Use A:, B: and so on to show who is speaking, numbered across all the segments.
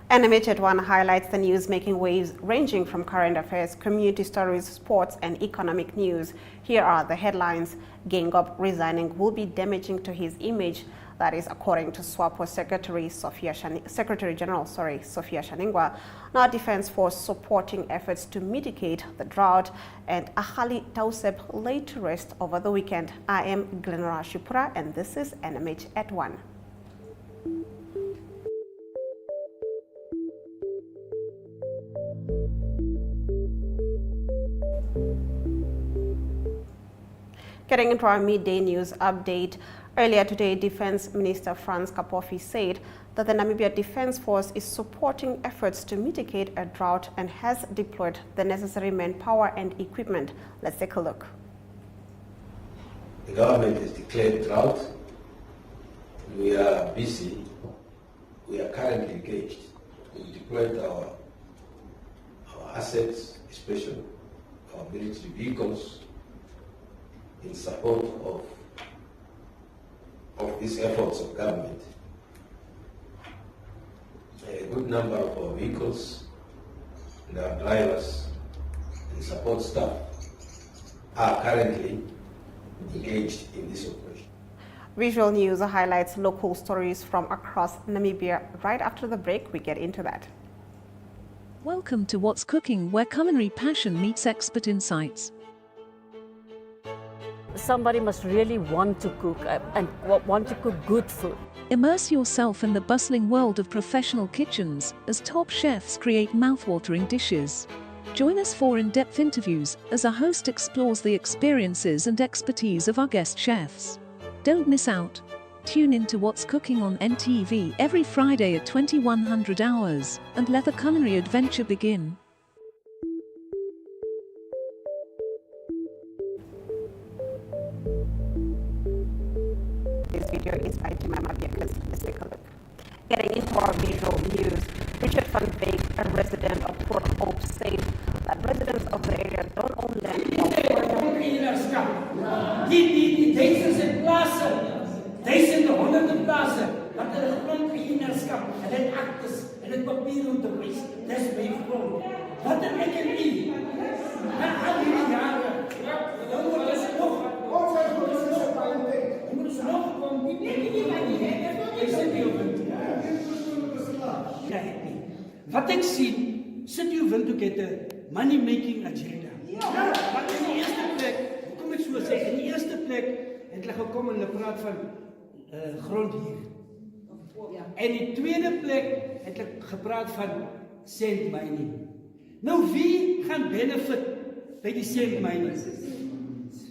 A: NMH at 1 highlights the news making waves ranging from current affairs, community stories, sports and economic news. Here are the headlines. Geingob resigning will be damaging to his image. That is according to Swapo Secretary General Sophia Shaningwa. Now Defence Force supporting efforts to mitigate the drought, and Axali Doeseb laid to rest over the weekend. I am Glen-Nora Tjipura and this is NMH at 1. Getting into our midday news update, earlier today, Defense Minister Frans Kapofi said that the Namibia Defense Force is supporting efforts to mitigate a drought and has deployed the necessary manpower and equipment. Let's take a look.
B: The government has declared drought. We are busy. We are currently engaged. We deployed our assets, especially our military vehicles, in support of these efforts of government. A good number of our vehicles and our drivers and support staff are currently engaged in this operation.
A: Visual News highlights local stories from across Namibia. Right after the break, we get into that.
C: Welcome to What's Cooking, where culinary passion meets expert insights.
D: Somebody must really want to cook and want to cook good food.
C: Immerse yourself in the bustling world of professional kitchens as top chefs create mouthwatering dishes. Join us for in-depth interviews as our host explores the experiences and expertise of our guest chefs. Don't miss out. Tune in to What's Cooking on NTV every Friday at 2100 hours and let the culinary adventure begin.
A: This video is by Jemima Biakas. Let's take a look. Getting into our visual news, Richard van Beek, a resident of Port Hope, said that residents of the area don't own land.
E: Die duisende plaatsen, duizenden, honderden plaatsen, wat hulle grondbeheerskap, hulle het aktes, hulle het papier om te wys, dis my grond. Wat het ek en u? Na al hierdie jare, dan moet ons nog kom, wat ek sien, sit jy windhoek het 'n money making agenda. Want in die eerste plek, kom ek so sê, in die eerste plek het hulle gekom en hulle praat van grond hier. En in die tweede plek het hulle gepraat van sand mining. Nou wie gaan benefit by die sand mining?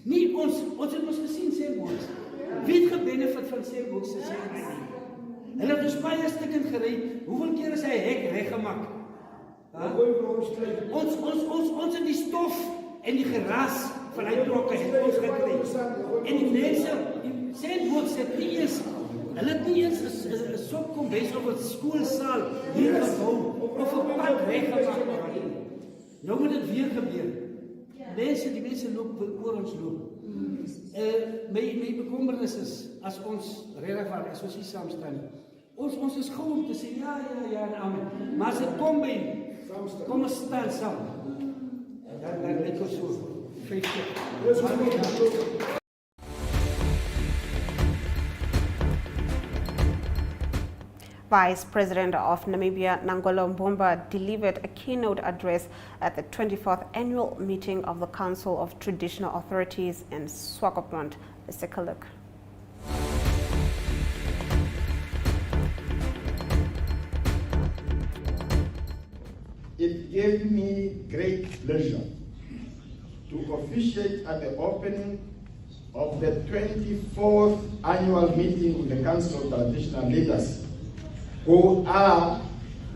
E: Nie ons het ons gesien sandbox. Wie het gebenefit van sandbox se sand mining? Hulle het ons baie stukkend gery. Hoeveel keer is hy hek reggemaak? Ons het die stof en die geras van hy trokke het ons gekry. En die mense, die sandbox het nie eens, hulle het nie eens 'n sopkombes of 'n skoolsaal hier gebou of 'n pad reggemaak. Nou moet dit weer gebeur. Die mense loop oor ons loop. My bekommernis is, as ons regtig waar, as ons hier saam staan, ons is gou om te sê, ja, en amen. Maar as dit kom by, kom ons staan saam. Dan let ons so, 50.
A: Vice President of Namibia, Nangolo Mbumba, delivered a keynote address at the 24th annual meeting of the Council of Traditional Authorities in Swakopmund. Let's take a look.
F: It gave me great pleasure to officiate at the opening of the 24th annual meeting of the Council of Traditional Leaders, who are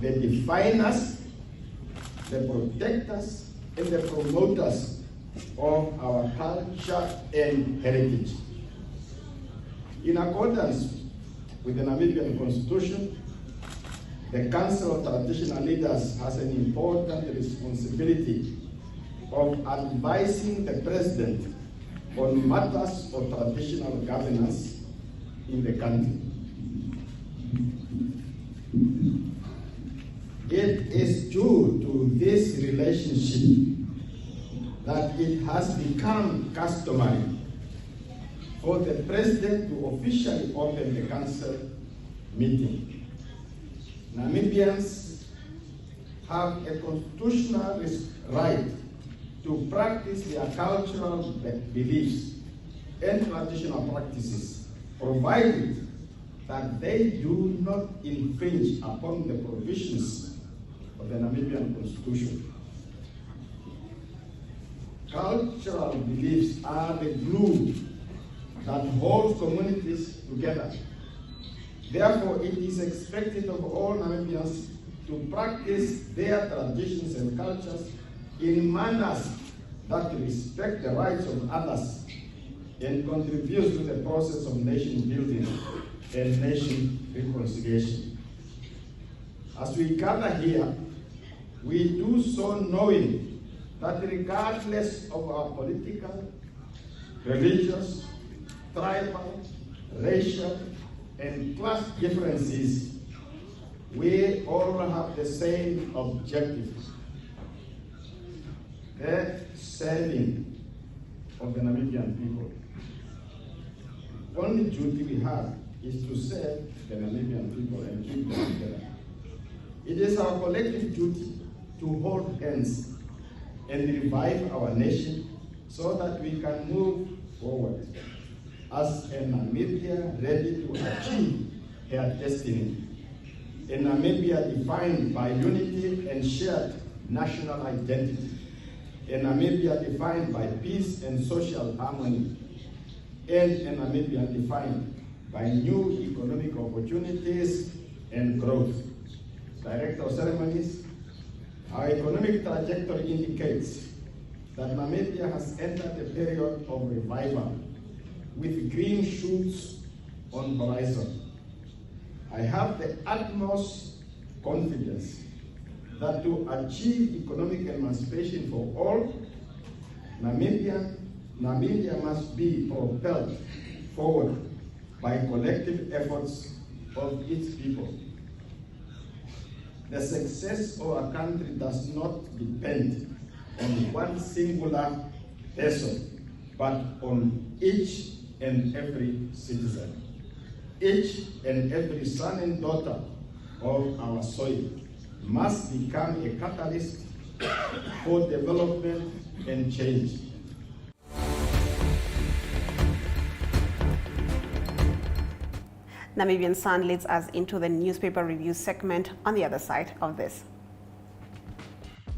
F: the definers, the protectors, and the promoters of our culture and heritage. In accordance with the Namibian Constitution, the Council of Traditional Leaders has an important responsibility of advising the President on matters of traditional governance in the country. It is due to this relationship that it has become customary for the President to officially open the Council meeting. Namibians have a constitutional right to practice their cultural beliefs and traditional practices, provided that they do not infringe upon the provisions of the Namibian Constitution. Cultural beliefs are the glue that holds communities together. Therefore, it is expected of all Namibians to practice their traditions and cultures in manners that respect the rights of others and contribute to the process of nation building and nation reconciliation. As we gather here, we do so knowing that regardless of our political, religious, tribal, racial, and class differences, we all have the same objective: the saving of the Namibian people. The only duty we have is to save the Namibian people and keep them together. It is our collective duty to hold hands and revive our nation so that we can move forward as a Namibia ready to achieve her destiny. A Namibia defined by unity and shared national identity. A Namibia defined by peace and social harmony. And a Namibia defined by new economic opportunities and growth. Director of Ceremonies, our economic trajectory indicates that Namibia has entered a period of revival with green shoots on horizon. I have the utmost confidence that to achieve economic emancipation for all, Namibia must be propelled forward by collective efforts of its people. The success of our country does not depend on one singular person, but on each and every citizen. Each and every son and daughter of our soil must become a catalyst for development and change.
A: Namibian Sun leads us into the newspaper review segment on the other side of this.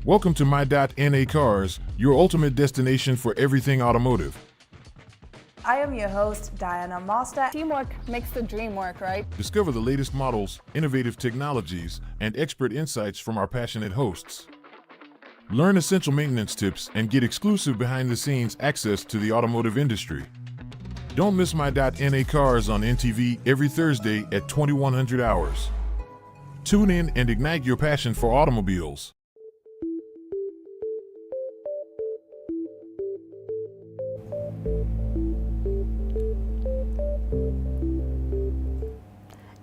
G: Welcome to My.NA Cars, your ultimate destination for everything automotive.
H: I am your host, Diana Master.
I: Teamwork makes the dream work, right?
G: Discover the latest models, innovative technologies, and expert insights from our passionate hosts. Learn essential maintenance tips and get exclusive behind-the-scenes access to the automotive industry. Don't miss My.NA Cars on NTV every Thursday at 2100 hours. Tune in and ignite your passion for automobiles.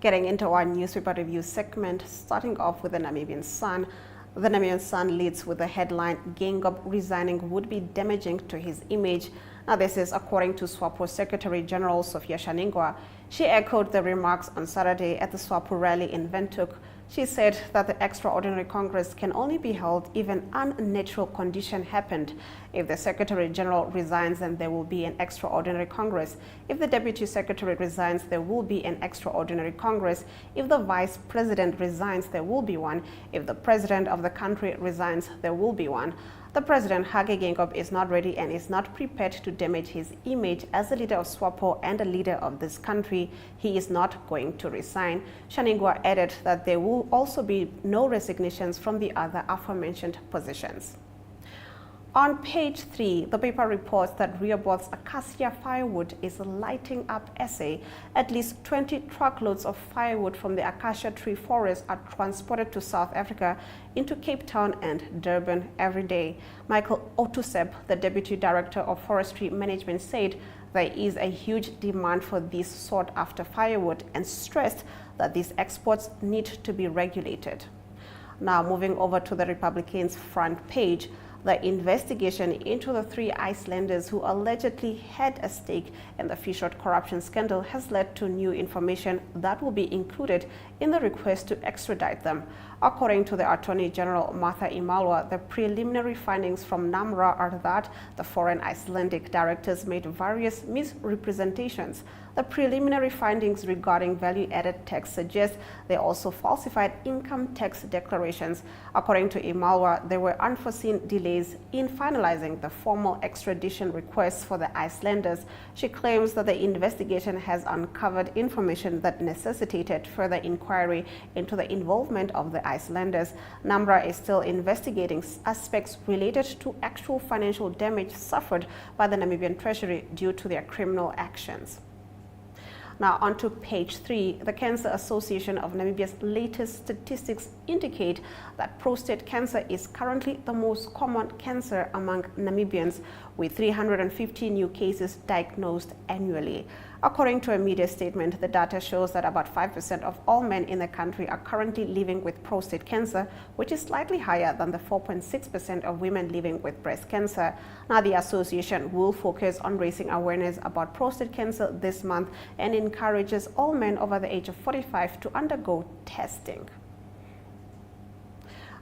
A: Getting into our newspaper review segment, starting off with the Namibian Sun. The Namibian Sun leads with the headline, Geingob resigning would be damaging to his image. Now, this is according to Swapo Secretary General Sophia Shaningwa. She echoed the remarks on Saturday at the Swapo rally in Windhoek. She said that the extraordinary Congress can only be held if an unnatural condition happened. If the Secretary General resigns, then there will be an extraordinary Congress. If the Deputy Secretary resigns, there will be an extraordinary Congress. If the Vice President resigns, there will be one. If the President of the country resigns, there will be one. The President, Hage Geingob, is not ready and is not prepared to damage his image as the leader of Swapo and a leader of this country. He is not going to resign. Shaningwa added that there will also be no resignations from the other aforementioned positions. On page 3, the paper reports that Rehoboth's acacia firewood is lighting up SA. At least 20 truckloads of firewood from the acacia tree forest are transported to South Africa into Cape Town and Durban every day. Michael Otuseb, the Deputy Director of Forestry Management, said there is a huge demand for this sought-after firewood and stressed that these exports need to be regulated. Now, moving over to the Republicans' front page, the investigation into the 3 Icelanders who allegedly had a stake in the Fishert corruption scandal has led to new information that will be included in the request to extradite them. According to the Attorney General Martha Imalwa, the preliminary findings from NAMRA are that the foreign Icelandic directors made various misrepresentations. The preliminary findings regarding value-added tax suggest they also falsified income tax declarations. According to Imalwa, there were unforeseen delays in finalizing the formal extradition requests for the Icelanders. She claims that the investigation has uncovered information that necessitated further inquiry into the involvement of the Icelanders. NAMRA is still investigating aspects related to actual financial damage suffered by the Namibian Treasury due to their criminal actions. Now, on to page 3. The Cancer Association of Namibia's latest statistics indicate that prostate cancer is currently the most common cancer among Namibians, with 350 new cases diagnosed annually. According to a media statement, the data shows that about 5% of all men in the country are currently living with prostate cancer, which is slightly higher than the 4.6% of women living with breast cancer. Now, the association will focus on raising awareness about prostate cancer this month and encourages all men over the age of 45 to undergo testing.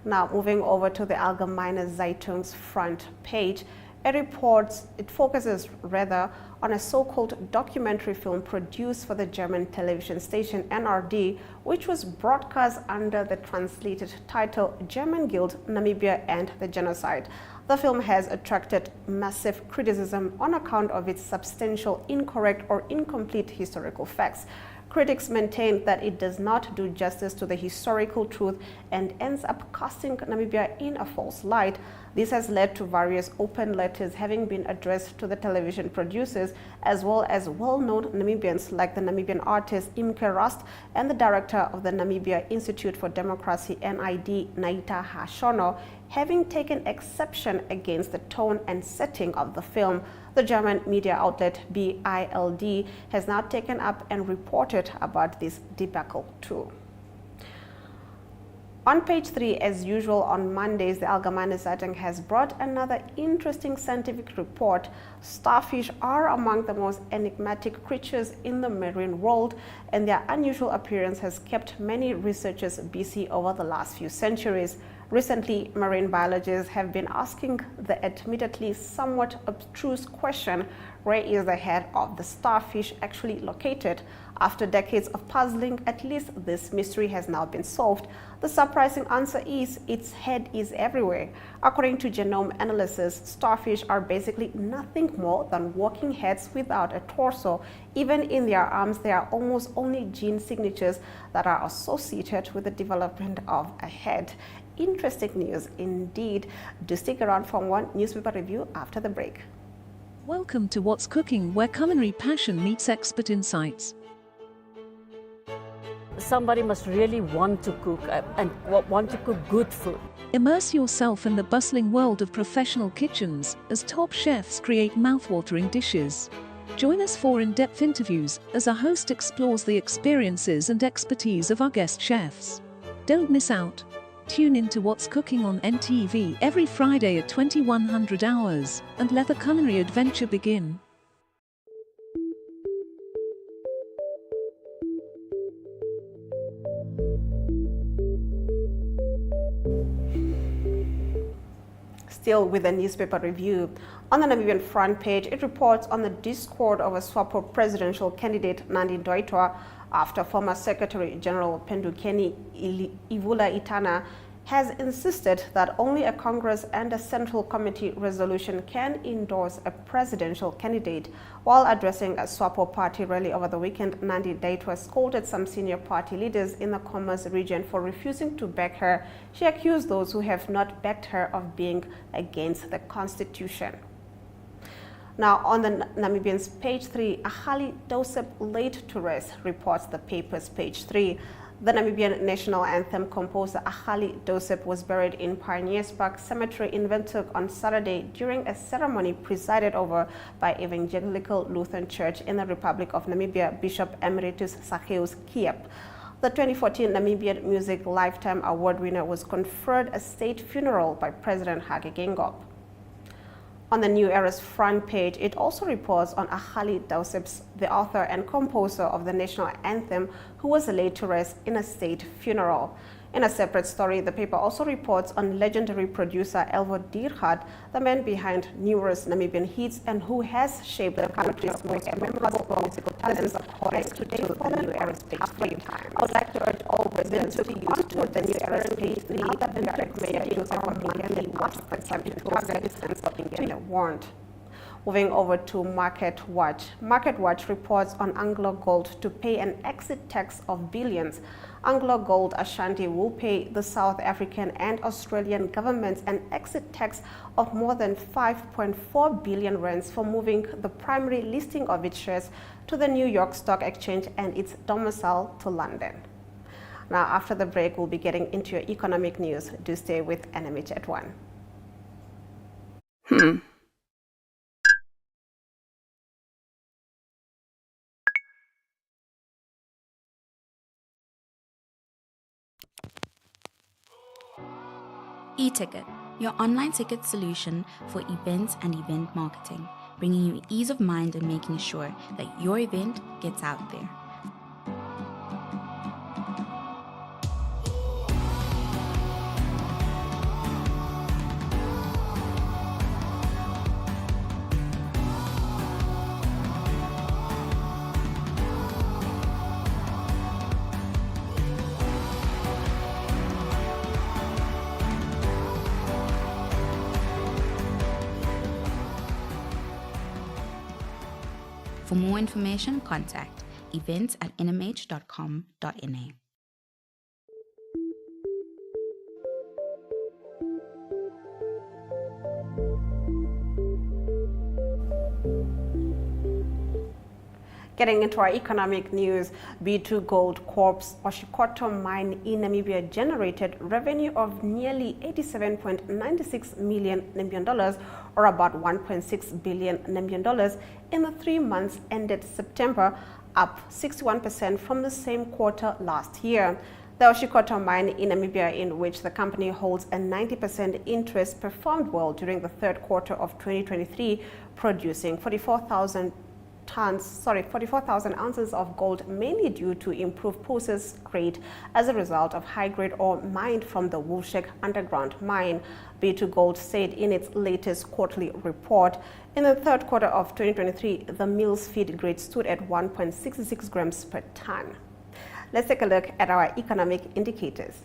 A: Now, moving over to the Allgemeine Zeitung's front page, it focuses rather on a so-called documentary film produced for the German television station NRD, which was broadcast under the translated title German Guild, Namibia and the Genocide. The film has attracted massive criticism on account of its substantial incorrect or incomplete historical facts. Critics maintain that it does not do justice to the historical truth and ends up casting Namibia in a false light. This has led to various open letters having been addressed to the television producers, as well as well-known Namibians like the Namibian artist Imke Rust and the director of the Namibia Institute for Democracy, NID, Naita Hashono, having taken exception against the tone and setting of the film. The German media outlet BILD has now taken up and reported about this debacle too. On page 3, as usual on Mondays, the Allgemeine Zeitung has brought another interesting scientific report. Starfish are among the most enigmatic creatures in the marine world, and their unusual appearance has kept many researchers busy over the last few centuries. Recently, marine biologists have been asking the admittedly somewhat abstruse question, where is the head of the starfish actually located? After decades of puzzling, at least this mystery has now been solved. The surprising answer is its head is everywhere. According to genome analysis, starfish are basically nothing more than walking heads without a torso. Even in their arms, there are almost only gene signatures that are associated with the development of a head. Interesting news indeed. Do stick around for one newspaper review after the break.
C: Welcome to What's Cooking, where culinary passion meets expert insights.
D: Somebody must really want to cook and want to cook good food.
C: Immerse yourself in the bustling world of professional kitchens as top chefs create mouthwatering dishes. Join us for in-depth interviews as our host explores the experiences and expertise of our guest chefs. Don't miss out. Tune in to What's Cooking on NTV every Friday at 2100 hours and let the culinary adventure begin.
A: Still with the newspaper review. On the Namibian front page, it reports on the discord of a Swapo presidential candidate Nandi Ndoitwa after former Secretary General Pendukeni Ivula Itana has insisted that only a Congress and a Central Committee resolution can endorse a presidential candidate. While addressing a Swapo party rally over the weekend, Nandi Daitwa scolded some senior party leaders in the Commerce region for refusing to back her. She accused those who have not backed her of being against the constitution. Now, on the Namibian's page 3, Axali Doeseb laid to rest, reports the paper's page 3. The Namibian national anthem composer Axali Doeseb was buried in Pioneers Park Cemetery in Windhoek on Saturday during a ceremony presided over by Evangelical Lutheran Church in the Republic of Namibia Bishop Emeritus Sageus Kiep. The 2014 Namibian Music Lifetime Award winner was conferred a state funeral by President Hage Geingob. On the New Era's front page, it also reports on Axali Doeseb, the author and composer of the national anthem, who was laid to rest in a state funeral. In a separate story, the paper also reports on legendary producer Elvo Diergaard, the man behind numerous Namibian hits and who has shaped the country's most memorable musical talents, according to the New Era's page 3. I would like to urge all residents to use the New Era's page 3 now that the direct mayor Joseph Mangani wants the subject to assistance being warned. Moving over to Market Watch. Market Watch reports on Anglo Gold to pay an exit tax of billions. Anglo Gold Ashanti will pay the South African and Australian governments an exit tax of more than 5.4 billion rands for moving the primary listing of its shares to the New York Stock Exchange and its domicile to London. Now, after the break, we'll be getting into your economic news. Do stay with NMH at 1.
J: eTicket, your online ticket solution for events and event marketing, bringing you ease of mind and making sure that your event gets out there. For more information, contact events@nmh.com.na.
A: Getting into our economic news, B2 Gold Corp's Oshikoto mine in Namibia generated revenue of nearly 87.96 million Namibian dollars, or about 1.6 billion Namibian dollars, in the 3 months ended September, up 61% from the same quarter last year. The Oshikoto mine in Namibia, in which the company holds a 90% interest, performed well during the third quarter of 2023, producing 44,000 ounces of gold, mainly due to improved process grade as a result of high-grade ore mined from the Woolshek underground mine. B2 Gold said in its latest quarterly report, in the third quarter of 2023, the mill's feed grade stood at 1.66 grams per ton. Let's take a look at our economic indicators.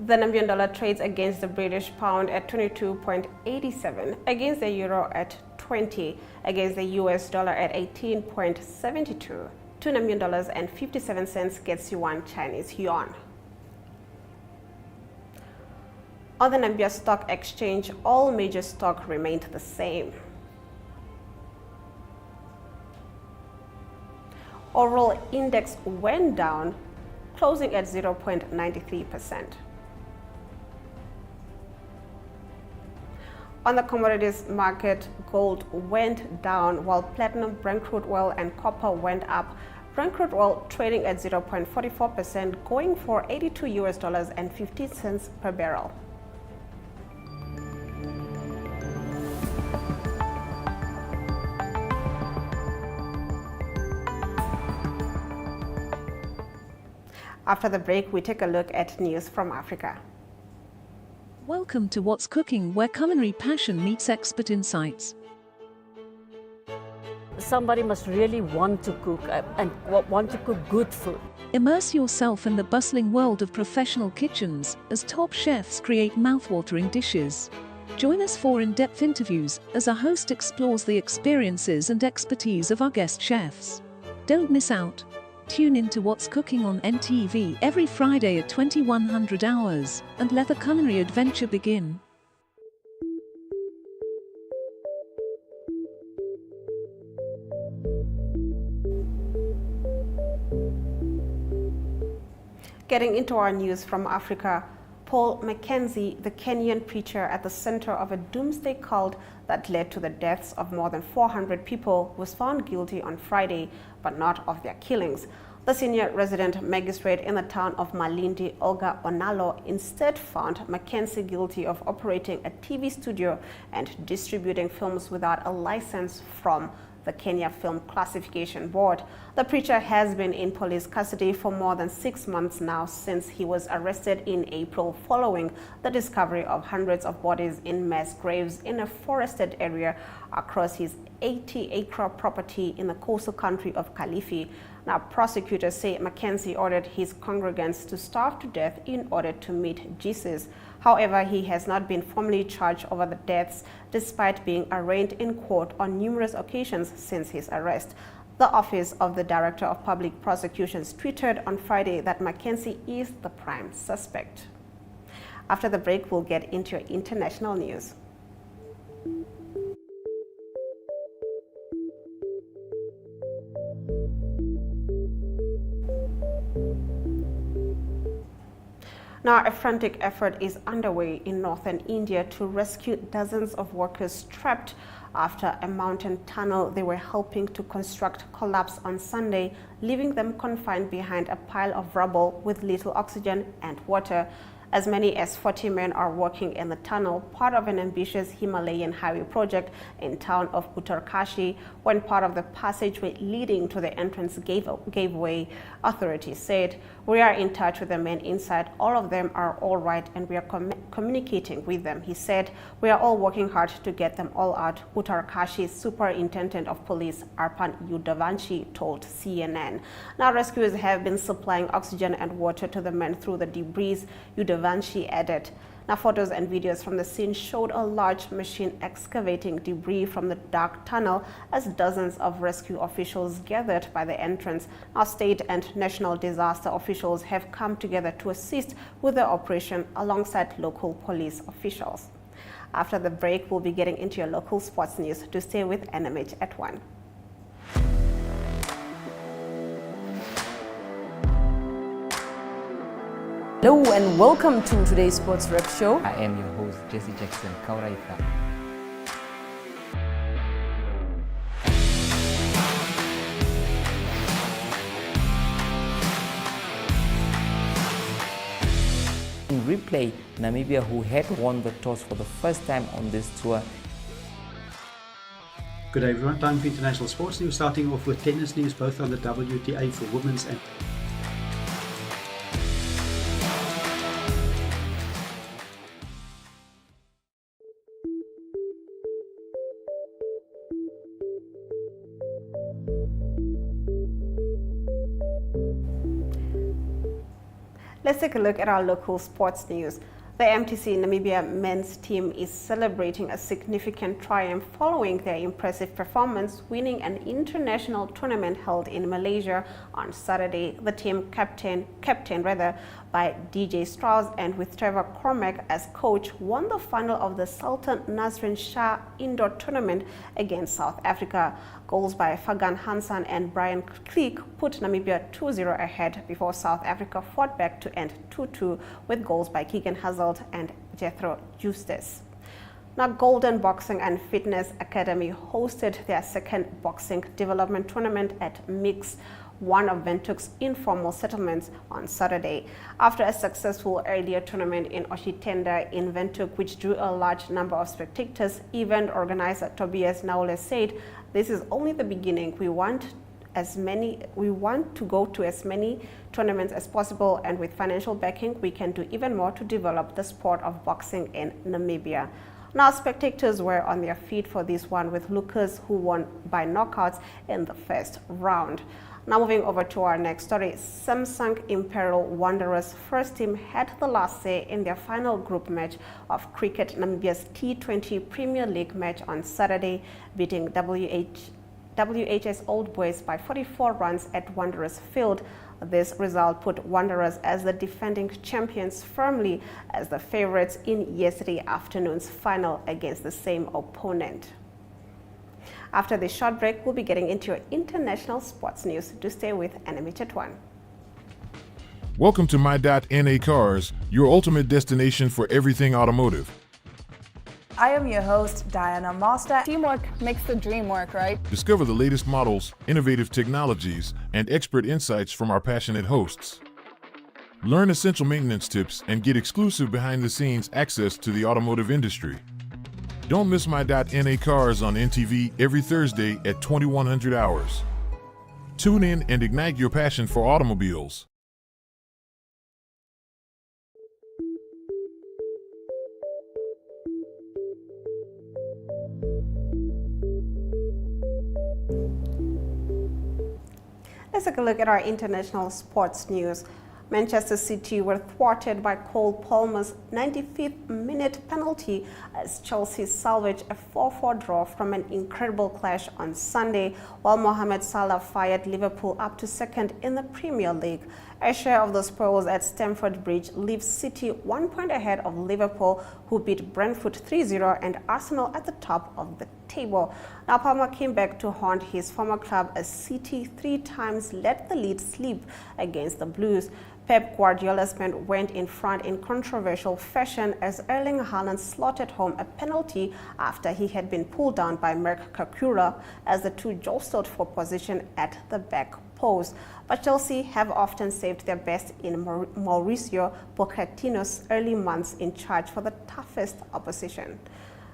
A: The Namibian dollar trades against the British pound at 22.87, against the euro at 20, against the US dollar at 18.72. 2 Namibian dollars and 57 cents gets you 1 Chinese yuan. On the Namibia Stock Exchange, all major stock remained the same. Overall index went down, closing at 0.93%. On the commodities market, gold went down while platinum, Brent crude oil and copper went up. Brent crude oil trading at 0.44%, going for $82.50 per barrel. After the break, we take a look at news from Africa.
C: Welcome to What's Cooking, where culinary passion meets expert insights.
D: Somebody must really want to cook and want to cook good food.
C: Immerse yourself in the bustling world of professional kitchens as top chefs create mouthwatering dishes. Join us for in-depth interviews as our host explores the experiences and expertise of our guest chefs. Don't miss out. Tune in to What's Cooking on NTV every Friday at 2100 hours and let the culinary adventure begin.
A: Getting into our news from Africa, Paul Mackenzie, the Kenyan preacher at the center of a doomsday cult that led to the deaths of more than 400 people, was found guilty on Friday, but not of their killings. The senior resident magistrate in the town of Malindi, Olga Onalo, instead found Mackenzie guilty of operating a TV studio and distributing films without a license from the Kenya Film Classification Board. The preacher has been in police custody for more than 6 months now since he was arrested in April following the discovery of hundreds of bodies in mass graves in a forested area across his 80-acre property in the coastal country of Kilifi. Now, prosecutors say Mackenzie ordered his congregants to starve to death in order to meet Jesus. However, he has not been formally charged over the deaths, despite being arraigned in court on numerous occasions since his arrest. The Office of the Director of Public Prosecutions tweeted on Friday that Mackenzie is the prime suspect. After the break, we'll get into your international news. Now, a frantic effort is underway in northern India to rescue dozens of workers trapped after a mountain tunnel they were helping to construct collapsed on Sunday, leaving them confined behind a pile of rubble with little oxygen and water. As many as 40 men are working in the tunnel, part of an ambitious Himalayan highway project in town of Uttarkashi, when part of the passageway leading to the entrance gave way. Authorities said, "We are in touch with the men inside. All of them are all right and we are communicating with them," he said. "We are all working hard to get them all out," Uttarkashi's Superintendent of Police Arpan Udavanshi told CNN. Now, rescuers have been supplying oxygen and water to the men through the debris, Udavanshi added. Now, photos and videos from the scene showed a large machine excavating debris from the dark tunnel as dozens of rescue officials gathered by the entrance. Now, state and national disaster officials have come together to assist with the operation alongside local police officials. After the break, we'll be getting into your local sports news. To stay with NMH at 1.
K: Hello and welcome to today's Sports Rep Show.
L: I am your host, Jesse Jackson Kauraifa. In replay, Namibia, who had won the toss for the first time on this tour.
M: Good day everyone, time for international sports news, starting off with tennis news, both on the WTA for women's and
A: Let's take a look at our local sports news. The MTC Namibia men's team is celebrating a significant triumph following their impressive performance, winning an international tournament held in Malaysia on Saturday. The team captained by DJ Strauss and with Trevor Cormack as coach, won the final of the Sultan Nasrin Shah indoor tournament against South Africa. Goals by Fagan Hansen and Brian Cleek put Namibia 2-0 ahead before South Africa fought back to end 2-2 with goals by Keegan Hazard and Jethro Eustace. Now, Golden Boxing and Fitness Academy hosted their second boxing development tournament at Mix, one of Windhoek's informal settlements, on Saturday. After a successful earlier tournament in Oshitenda in Windhoek, which drew a large number of spectators, event organizer Tobias Naule said, "This is only the beginning. We want to go to as many tournaments as possible, and with financial backing, we can do even more to develop the sport of boxing in Namibia. Now, spectators were on their feet for this one, with Lucas, who won by knockouts in the first round. Now, moving over to our next story, Samsung Imperial Wanderers first team had the last say in their final group match of Cricket Namibia's T20 Premier League match on Saturday, beating WHS Old Boys by 44 runs at Wanderers Field. This result put Wanderers as the defending champions firmly as the favorites in yesterday afternoon's final against the same opponent. After this short break, we'll be getting into your international sports news. Do stay with NMH at 1.
G: Welcome to My.NA Cars, your ultimate destination for everything automotive.
H: I am your host, Diana Master.
I: Teamwork makes the dream work, right?
G: Discover the latest models, innovative technologies, and expert insights from our passionate hosts. Learn essential maintenance tips and get exclusive behind-the-scenes access to the automotive industry. Don't miss My.NA Cars on NTV every Thursday at 2100 hours. Tune in and ignite your passion for automobiles.
A: Let's take a look at our international sports news. Manchester City were thwarted by Cole Palmer's 95th minute penalty as Chelsea salvaged a 4-4 draw from an incredible clash on Sunday, while Mohamed Salah fired Liverpool up to second in the Premier League. A share of the spoils at Stamford Bridge leaves City 1 point ahead of Liverpool, who beat Brentford 3-0, and Arsenal at the top of the table. Now, Palmer came back to haunt his former club as City 3 times let the lead slip against the Blues. Pep Guardiola's men went in front in controversial fashion as Erling Haaland slotted home a penalty after he had been pulled down by Merck Kakura as the two jostled for position at the back post. But Chelsea have often saved their best in Mauricio Pochettino's early months in charge for the toughest opposition.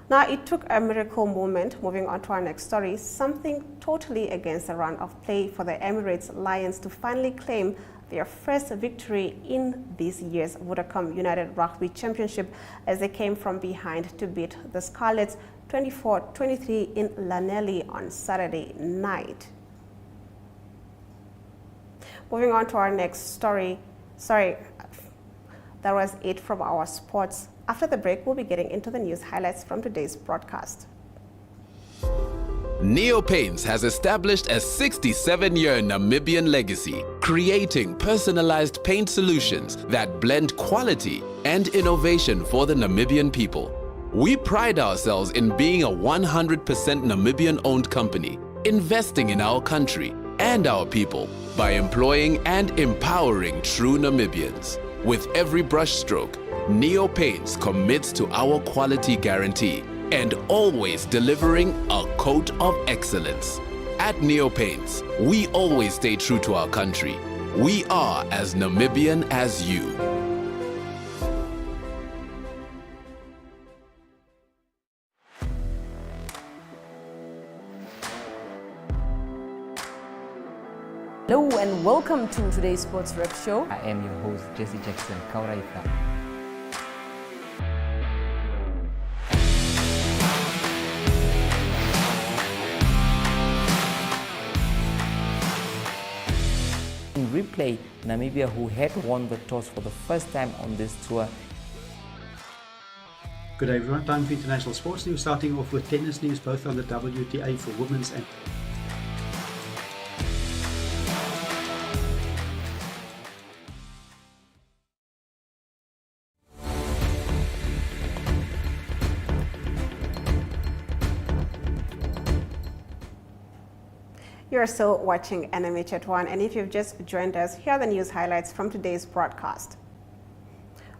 A: Now, it took a miracle moment, moving on to our next story, something totally against the run of play for the Emirates Lions to finally claim their first victory in this year's Vodacom United Rugby Championship as they came from behind to beat the Scarlets 24-23 in Lanelli on Saturday night. Moving on to our next story. That was it from our sports. After the break, we'll be getting into the news highlights from today's broadcast.
N: Neopaints has established a 67-year Namibian legacy, creating personalized paint solutions that blend quality and innovation for the Namibian people. We pride ourselves in being a 100% Namibian-owned company, investing in our country and our people by employing and empowering true Namibians. With every brushstroke, Neopaints commits to our quality guarantee and always delivering a coat of excellence. At Neopaints, we always stay true to our country. We are as Namibian as you.
K: Hello and welcome to today's Sports Rep Show.
L: I am your host, Jesse Jackson Kauraita. In replay, Namibia, who had won the toss for the first time on this tour.
M: Good day everyone, time for international sports news, starting off with tennis news, both on the WTA for women's and
A: You're still watching NMH at 1, and if you've just joined us, here are the news highlights from today's broadcast.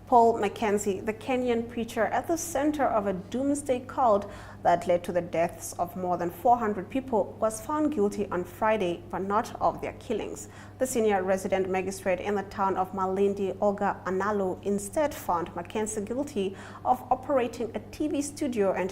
A: Paul Mackenzie, the Kenyan preacher at the center of a doomsday cult that led to the deaths of more than 400 people, was found guilty on Friday, but not of their killings. The senior resident magistrate in the town of Malindi, Olga Analu, instead found Mackenzie guilty of operating a TV studio and